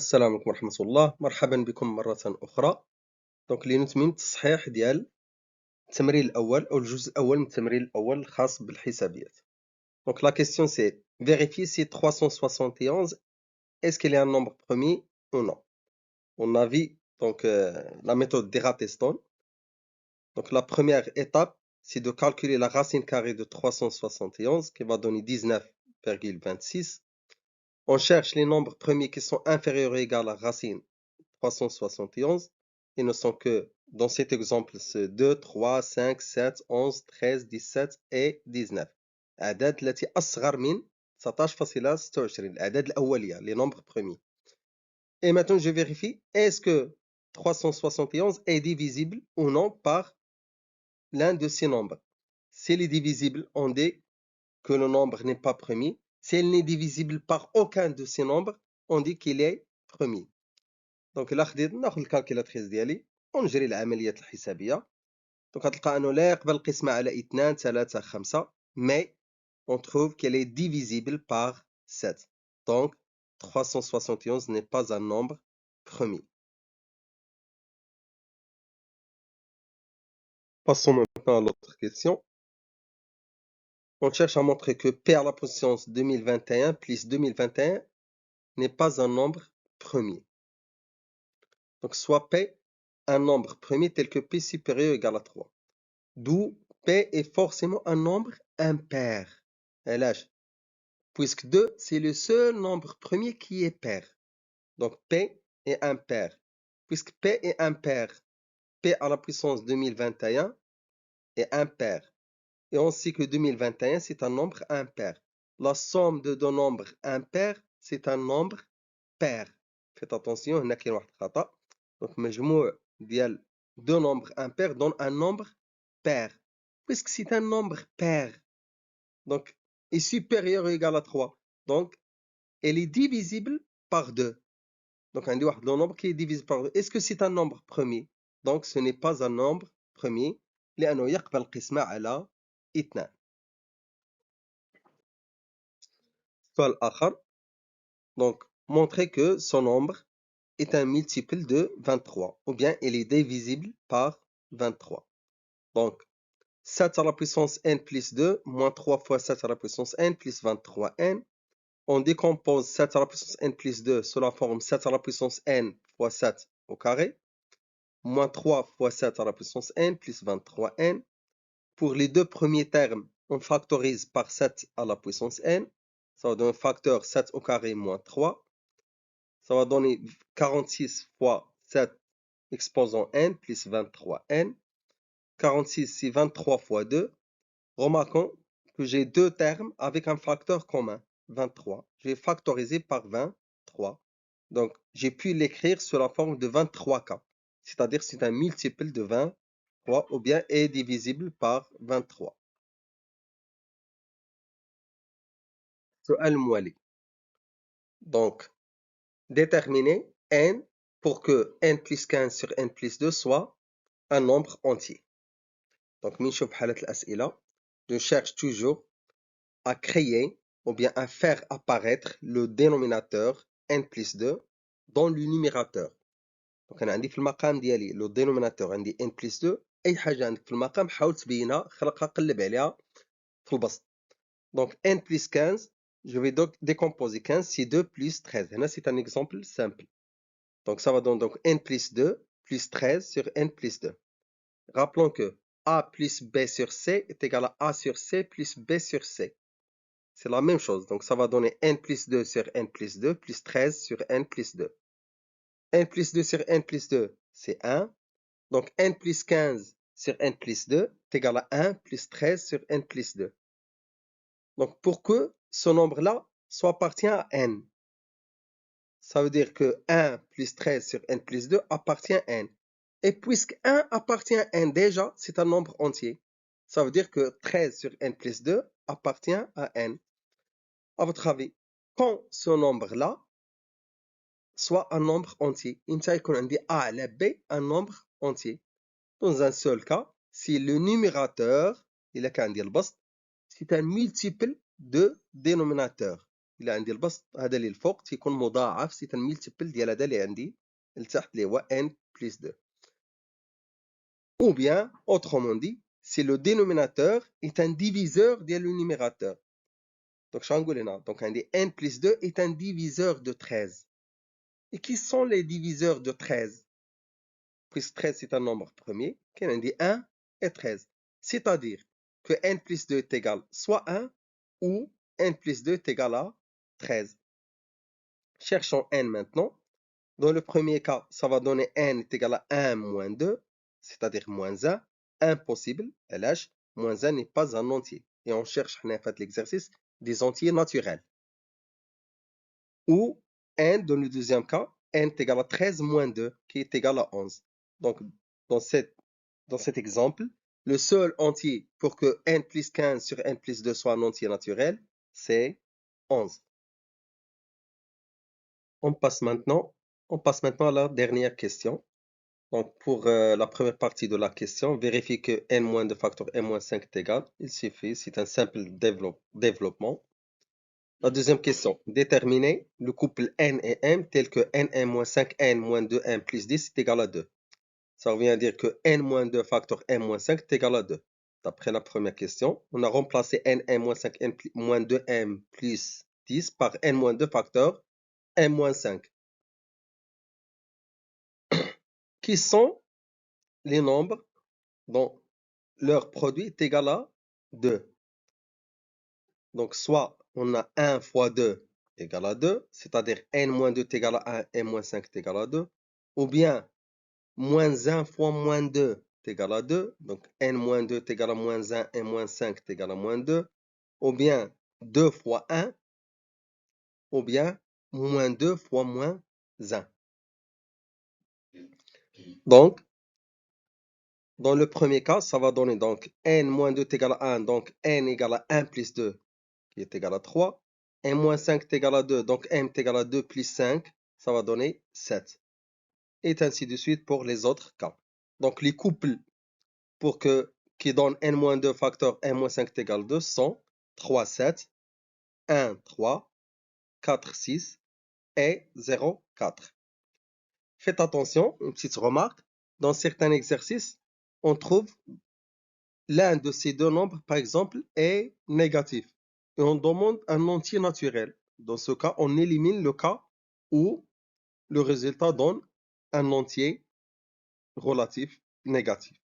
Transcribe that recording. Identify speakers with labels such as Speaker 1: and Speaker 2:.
Speaker 1: السلام عليكم ورحمة الله، مرحبا بكم مرة أخرى. دونك لنتمم التصحيح ديال التمرين الأول أو الجزء الأول من التمرين الأول الخاص بالحسابيات. دونك لا كيسيون سي vérifier si 371 est-ce qu'il est un nombre premier ou non. On a vu donc la méthode d'Eratosthène. Donc la première étape, c'est de calculer la racine carrée de 371 qui va donner 19,26. On cherche les nombres premiers qui sont inférieurs ou égaux à la racine 371. Ils ne sont que, dans cet exemple, c'est 2, 3, 5, 7, 11, 13, 17 et 19. الأعداد التي أصغر من 19.26 الأعداد الأولية les nombres premiers. Et maintenant je vérifie est-ce que 371 est divisible ou non par l'un de ces nombres. S'il est divisible, on dit que le nombre n'est pas premier. S'il n'est divisible par aucun de ces nombres, on dit qu'il est premier. دونك الا خديت ناخذ الكالكيلاتريس ديالي ونجري العمليات الحسابيه. دونك غتلقى انه لا يقبل القسمه على 2 3 5 مي on trouve qu'elle est divisible par 7. Donc 371 n'est pas un nombre premier. Passons maintenant à l'autre question. On cherche à montrer que P à la puissance 2021 plus 2021 n'est pas un nombre premier. Donc soit P un nombre premier tel que P supérieur ou égal à 3. D'où P est forcément un nombre impair. Puisque 2, c'est le seul nombre premier qui est pair. Donc P est impair. Puisque P est impair, P à la puissance 2021 est impair. Et on sait que 2021, c'est un nombre impair. La somme de deux nombres impairs, c'est un nombre pair. Faites attention, هنا كاين واحد الخطأ. Donc مجموع ديال deux nombres impairs donne un nombre pair. Puisque c'est un nombre pair, donc est supérieur ou égal à 3. Donc elle est divisible par 2. Donc on dit le nombre qui est divisible par 2. Est-ce que c'est un nombre premier? Donc ce n'est pas un nombre premier. لأنه يقبل القسمة على 2. السؤال الآخر. Donc montrer que son nombre est un multiple de 23 ou bien il est divisible par 23. Donc 7 à la puissance n plus 2 moins 3 fois 7 à la puissance n plus 23n. On décompose 7 à la puissance n plus 2 sous la forme 7 à la puissance n fois 7 au carré, moins 3 fois 7 à la puissance n plus 23n. Pour les deux premiers termes, on factorise par 7 à la puissance n. Ça va donner un facteur 7 au carré moins 3. Ça va donner 46 fois 7 exposant n plus 23n. 46, c'est 23 fois 2. Remarquons que j'ai deux termes avec un facteur commun, 23. Je vais factoriser par 23. Donc, j'ai pu l'écrire sous la forme de 23K. C'est-à-dire c'est un multiple de 23 ou bien est divisible par 23. سؤال موالي. Donc, déterminer n pour que n plus 15 sur n plus 2 soit un nombre entier. Donc, من نشوف حالة الأسئلة, je cherche toujours à créer ou bien à faire apparaître le dénominateur n plus 2 dans le numérateur. Donc أنا عندي في المقام ديالي le dénominateur عندي n plus 2. أي حاجة عندك في المقام حاول تبينها, خلقها, قلب عليها في البسط. Donc n plus 15, je vais donc décomposer 15, c'est 2 plus 13. هنا c'est un exemple simple. Donc ça va donner donc n plus 2 plus 13 sur n plus 2. Rappelons que a plus b sur c est égal à a sur c plus b sur c. C'est la même chose. Donc ça va donner n plus 2 sur n plus 2 plus 13 sur n plus 2. n plus 2 sur n plus 2, c'est 1. Donc n plus 15 sur n plus 2 est égal à 1 plus 13 sur n plus 2. Donc pour que ce nombre-là soit appartient à n, ça veut dire que 1 plus 13 sur n plus 2 appartient à n. Et puisque 1 appartient à n déjà, c'est un nombre entier. Ça veut dire que 13 sur n plus 2 appartient à n. À votre avis, quand ce nombre-là soit un nombre entier, إمتى يكون عندي A على B un nombre entier? Dans un seul cas, si le numérateur, إلا كان عندي البسط, c'est un multiple de dénominateur. إلا عندي البسط هذا اللي الفوق تيكون مضاعف سي تنميلتيبل ديال هذا اللي عندي لتحت اللي هو n plus 2. Ou bien, autrement dit, si le dénominateur est un diviseur de le numérateur. Donc, donc n plus 2 est un diviseur de 13. Et qui sont les diviseurs de 13? Puisque 13 c'est un nombre premier, qui a dit 1 et 13. C'est-à-dire que n plus 2 est égal soit 1 ou n plus 2 est égal à 13. Cherchons n maintenant. Dans le premier cas, ça va donner n est égal à 1 moins 2, c'est-à-dire moins 1. Impossible, LH, moins 1 n'est pas un entier. Et on cherche, on a fait l'exercice, des entiers naturels. Ou n, dans le deuxième cas, n est égal à 13 moins 2, qui est égal à 11. Donc, dans cet exemple, le seul entier pour que n plus 15 sur n plus 2 soit un entier naturel, c'est 11. On passe maintenant à la dernière question. Donc, pour la première partie de la question, vérifier que n-2 facteur n-5 est égal. Il suffit, c'est un simple développement. La deuxième question, déterminer le couple n et m tel que n-5, n-2, n plus 10 est égal à 2. Ça revient à dire que n-2 facteur n-5 est égal à 2. D'après la première question, on a remplacé n-5, n-2, m plus 10 par n-2 facteur n-5. Qui sont les nombres dont leur produit est égal à 2. Donc, soit on a 1 fois 2 égale à 2, c'est-à-dire n-2 est égal à 1, n-5 est égal à 2, ou bien moins 1 fois moins 2 est égal à 2, donc n-2 est égal à moins 1, n-5 est égal à moins 2, ou bien 2 fois 1, ou bien moins 2 fois moins 1. Donc, dans le premier cas, ça va donner donc n-2 est égal à 1, donc n égale à 1 plus 2, qui est égal à 3. n-5 est égal à 2, donc m est égal à 2 plus 5, ça va donner 7. Et ainsi de suite pour les autres cas. Donc les couples qui donnent n-2 facteur n-5 est égal à 2 sont 3, 7, 1, 3, 4, 6 et 0, 4. Faites attention, une petite remarque, dans certains exercices, on trouve l'un de ces deux nombres, par exemple, est négatif. Et on demande un entier naturel. Dans ce cas, on élimine le cas où le résultat donne un entier relatif négatif.